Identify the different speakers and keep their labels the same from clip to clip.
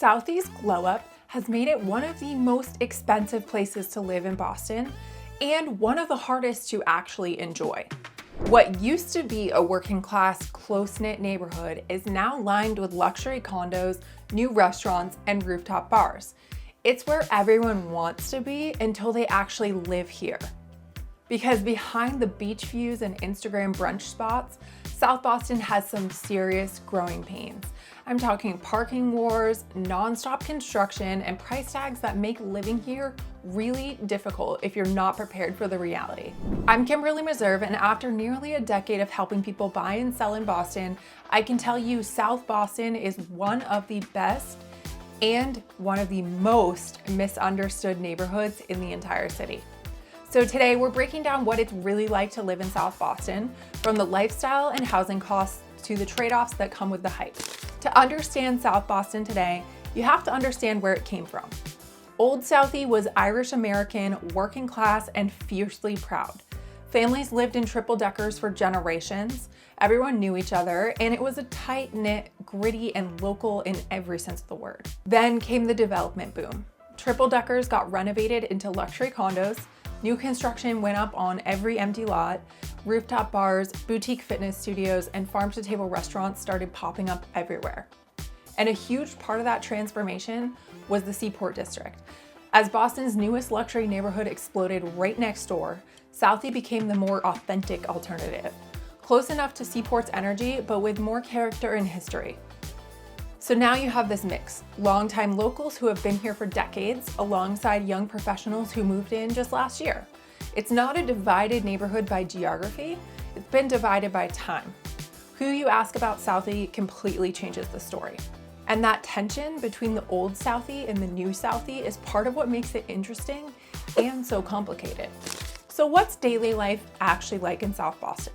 Speaker 1: Southie's glow up has made it one of the most expensive places to live in Boston and one of the hardest to actually enjoy. What used to be a working class, close-knit neighborhood is now lined with luxury condos, new restaurants, and rooftop bars. It's where everyone wants to be until they actually live here. Because behind the beach views and Instagram brunch spots, South Boston has some serious growing pains. I'm talking parking wars, nonstop construction, and price tags that make living here really difficult if you're not prepared for the reality. I'm Kimberlee Meserve, and after nearly a decade of helping people buy and sell in Boston, I can tell you South Boston is one of the best and one of the most misunderstood neighborhoods in the entire city. So today we're breaking down what it's really like to live in South Boston, from the lifestyle and housing costs to the trade-offs that come with the hype. To understand South Boston today, you have to understand where it came from. Old Southie was Irish American, working class, and fiercely proud. Families lived in triple deckers for generations. Everyone knew each other, and it was a tight-knit, gritty, and local in every sense of the word. Then came the development boom. Triple deckers got renovated into luxury condos. New construction went up on every empty lot. Rooftop bars, boutique fitness studios, and farm-to-table restaurants started popping up everywhere. And a huge part of that transformation was the Seaport District. As Boston's newest luxury neighborhood exploded right next door, Southie became the more authentic alternative. Close enough to Seaport's energy, but with more character and history. So now you have this mix. Longtime locals who have been here for decades, alongside young professionals who moved in just last year. It's not a divided neighborhood by geography, it's been divided by time. Who you ask about Southie completely changes the story. And that tension between the old Southie and the new Southie is part of what makes it interesting and so complicated. So what's daily life actually like in South Boston?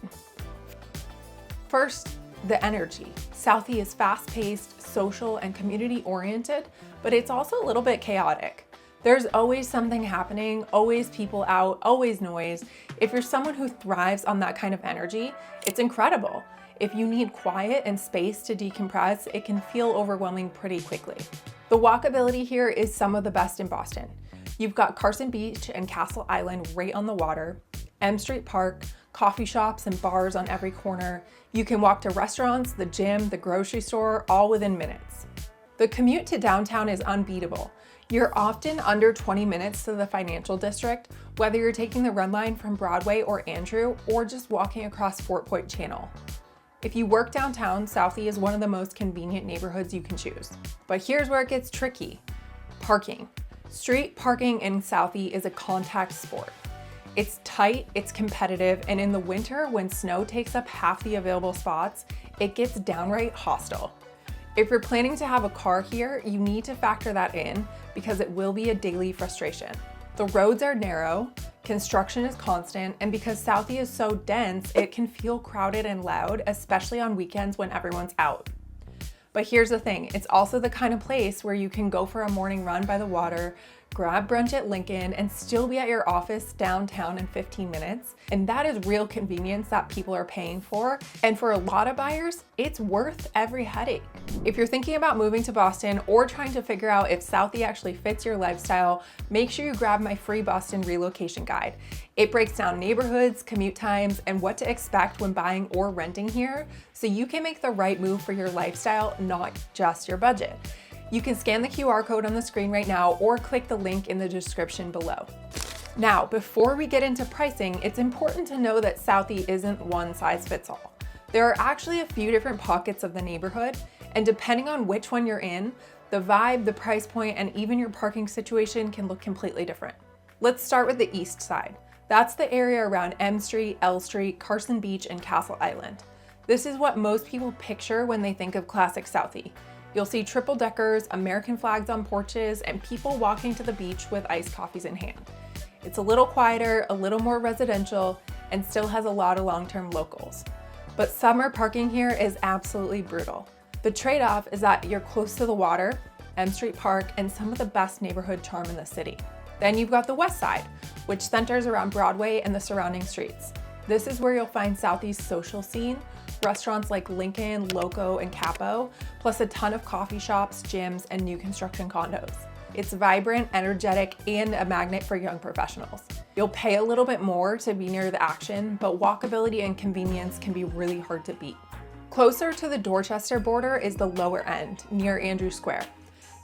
Speaker 1: First, the energy. Southie is fast-paced, social, and community-oriented, but it's also a little bit chaotic. There's always something happening, always people out, always noise. If you're someone who thrives on that kind of energy, it's incredible. If you need quiet and space to decompress, it can feel overwhelming pretty quickly. The walkability here is some of the best in Boston. You've got Carson Beach and Castle Island right on the water, M Street Park, coffee shops and bars on every corner. You can walk to restaurants, the gym, the grocery store, all within minutes. The commute to downtown is unbeatable. You're often under 20 minutes to the financial district, whether you're taking the Red Line from Broadway or Andrew, or just walking across Fort Point Channel. If you work downtown, Southie is one of the most convenient neighborhoods you can choose. But here's where it gets tricky. Parking. Street parking in Southie is a contact sport. It's tight, it's competitive, and in the winter, when snow takes up half the available spots, it gets downright hostile. If you're planning to have a car here, you need to factor that in because it will be a daily frustration. The roads are narrow, construction is constant, and because Southie is so dense, it can feel crowded and loud, especially on weekends when everyone's out. But here's the thing, it's also the kind of place where you can go for a morning run by the water, grab brunch at Lincoln, and still be at your office downtown in 15 minutes. And that is real convenience that people are paying for. And for a lot of buyers, it's worth every headache. If you're thinking about moving to Boston or trying to figure out if Southie actually fits your lifestyle, make sure you grab my free Boston relocation guide. It breaks down neighborhoods, commute times, and what to expect when buying or renting here, so you can make the right move for your lifestyle, not just your budget. You can scan the QR code on the screen right now or click the link in the description below. Now, before we get into pricing, it's important to know that Southie isn't one size fits all. There are actually a few different pockets of the neighborhood, and depending on which one you're in, the vibe, the price point, and even your parking situation can look completely different. Let's start with the east side. That's the area around M Street, L Street, Carson Beach, and Castle Island. This is what most people picture when they think of classic Southie. You'll see triple deckers, American flags on porches, and people walking to the beach with iced coffees in hand. It's a little quieter, a little more residential, and still has a lot of long-term locals. But summer parking here is absolutely brutal. The trade-off is that you're close to the water, M Street Park, and some of the best neighborhood charm in the city. Then you've got the west side, which centers around Broadway and the surrounding streets. This is where you'll find Southie's social scene, restaurants like Lincoln, Loco, and Capo, plus a ton of coffee shops, gyms, and new construction condos. It's vibrant, energetic, and a magnet for young professionals. You'll pay a little bit more to be near the action, but walkability and convenience can be really hard to beat. Closer to the Dorchester border is the lower end, near Andrew Square.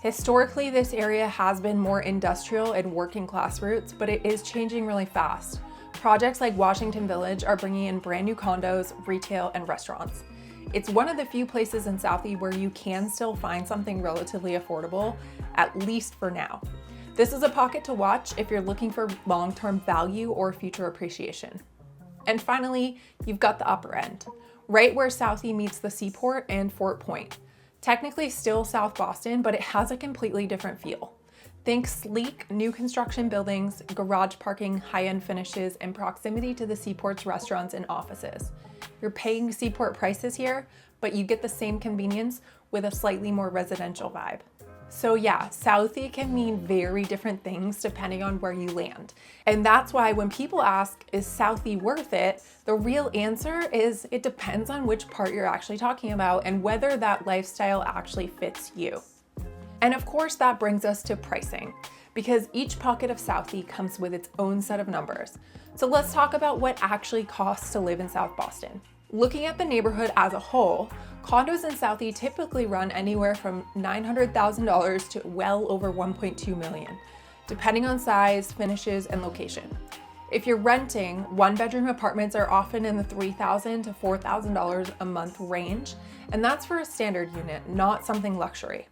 Speaker 1: Historically, this area has been more industrial and working class roots, but it is changing really fast. Projects like Washington Village are bringing in brand new condos, retail, and restaurants. It's one of the few places in Southie where you can still find something relatively affordable, at least for now. This is a pocket to watch if you're looking for long-term value or future appreciation. And finally, you've got the upper end, right where Southie meets the Seaport and Fort Point. Technically still South Boston, but it has a completely different feel. Think sleek, new construction buildings, garage parking, high-end finishes, and proximity to the Seaport's restaurants and offices. You're paying Seaport prices here, but you get the same convenience with a slightly more residential vibe. So yeah, Southie can mean very different things depending on where you land. And that's why when people ask, is Southie worth it? The real answer is it depends on which part you're actually talking about and whether that lifestyle actually fits you. And of course, that brings us to pricing, because each pocket of Southie comes with its own set of numbers. So let's talk about what actually costs to live in South Boston. Looking at the neighborhood as a whole, condos in Southie typically run anywhere from $900,000 to well over $1.2 million, depending on size, finishes, and location. If you're renting, one-bedroom apartments are often in the $3,000 to $4,000 a month range, and that's for a standard unit, not something luxury.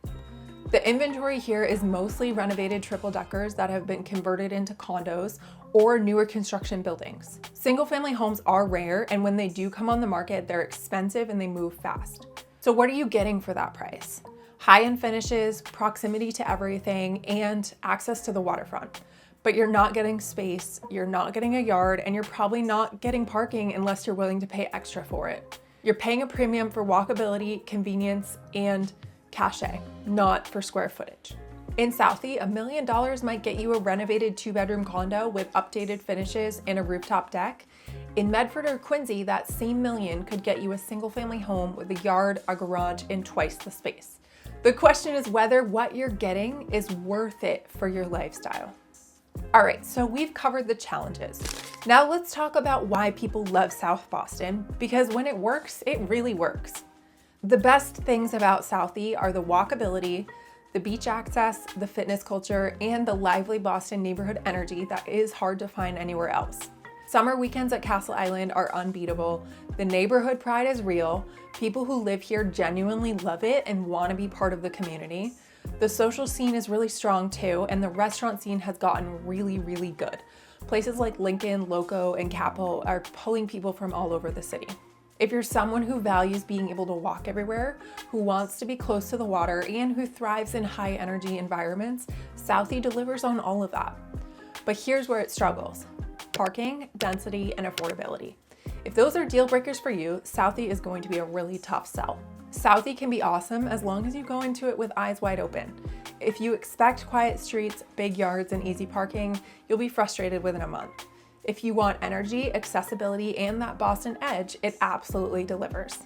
Speaker 1: The inventory here is mostly renovated triple-deckers that have been converted into condos or newer construction buildings. Single-family homes are rare, and when they do come on the market, they're expensive and they move fast. So what are you getting for that price? High-end finishes, proximity to everything, and access to the waterfront. But you're not getting space, you're not getting a yard, and you're probably not getting parking unless you're willing to pay extra for it. You're paying a premium for walkability, convenience, and cachet, not for square footage. In Southie, $1 million might get you a renovated 2-bedroom condo with updated finishes and a rooftop deck. In Medford or Quincy, that same million could get you a single-family home with a yard, a garage, and twice the space. The question is whether what you're getting is worth it for your lifestyle. All right, so we've covered the challenges. Now let's talk about why people love South Boston, because when it works, it really works. The best things about Southie are the walkability, the beach access, the fitness culture, and the lively Boston neighborhood energy that is hard to find anywhere else. Summer weekends at Castle Island are unbeatable. The neighborhood pride is real. People who live here genuinely love it and want to be part of the community. The social scene is really strong too, and the restaurant scene has gotten really, really good. Places like Lincoln, Loco, and Capo are pulling people from all over the city. If you're someone who values being able to walk everywhere, who wants to be close to the water, and who thrives in high energy environments, Southie delivers on all of that. But here's where it struggles: parking, density, and affordability. If those are deal breakers for you, Southie is going to be a really tough sell. Southie can be awesome as long as you go into it with eyes wide open. If you expect quiet streets, big yards, and easy parking, you'll be frustrated within a month. If you want energy, accessibility, and that Boston edge, it absolutely delivers.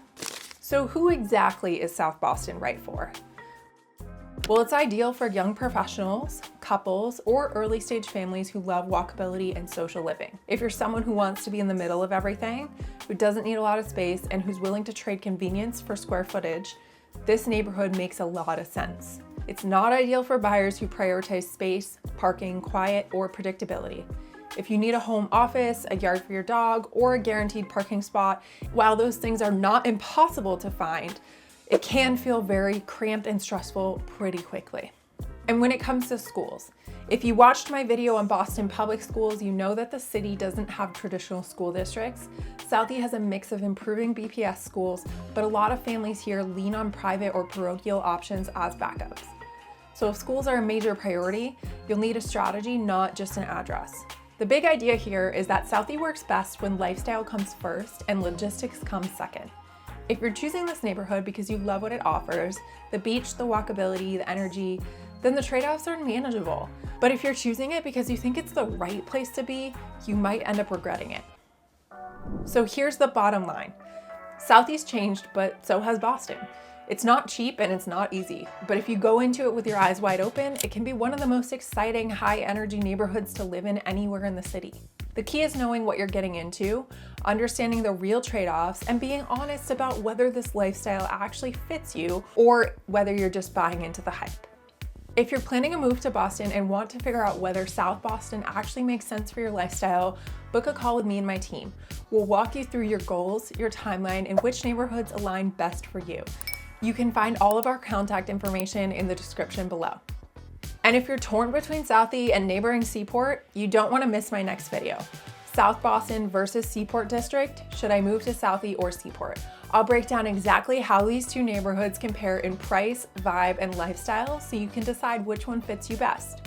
Speaker 1: So who exactly is South Boston right for? Well, it's ideal for young professionals, couples, or early stage families who love walkability and social living. If you're someone who wants to be in the middle of everything, who doesn't need a lot of space, and who's willing to trade convenience for square footage, this neighborhood makes a lot of sense. It's not ideal for buyers who prioritize space, parking, quiet, or predictability. If you need a home office, a yard for your dog, or a guaranteed parking spot, while those things are not impossible to find, it can feel very cramped and stressful pretty quickly. And when it comes to schools, if you watched my video on Boston public schools, you know that the city doesn't have traditional school districts. Southie has a mix of improving BPS schools, but a lot of families here lean on private or parochial options as backups. So if schools are a major priority, you'll need a strategy, not just an address. The big idea here is that Southie works best when lifestyle comes first and logistics comes second. If you're choosing this neighborhood because you love what it offers, the beach, the walkability, the energy, then the trade-offs are manageable. But if you're choosing it because you think it's the right place to be, you might end up regretting it. So here's the bottom line. Southie's changed, but so has Boston. It's not cheap and it's not easy, but if you go into it with your eyes wide open, it can be one of the most exciting, high energy neighborhoods to live in anywhere in the city. The key is knowing what you're getting into, understanding the real trade-offs, and being honest about whether this lifestyle actually fits you or whether you're just buying into the hype. If you're planning a move to Boston and want to figure out whether South Boston actually makes sense for your lifestyle, book a call with me and my team. We'll walk you through your goals, your timeline, and which neighborhoods align best for you. You can find all of our contact information in the description below. And if you're torn between Southie and neighboring Seaport, you don't want to miss my next video. South Boston versus Seaport District, should I move to Southie or Seaport? I'll break down exactly how these two neighborhoods compare in price, vibe, and lifestyle so you can decide which one fits you best.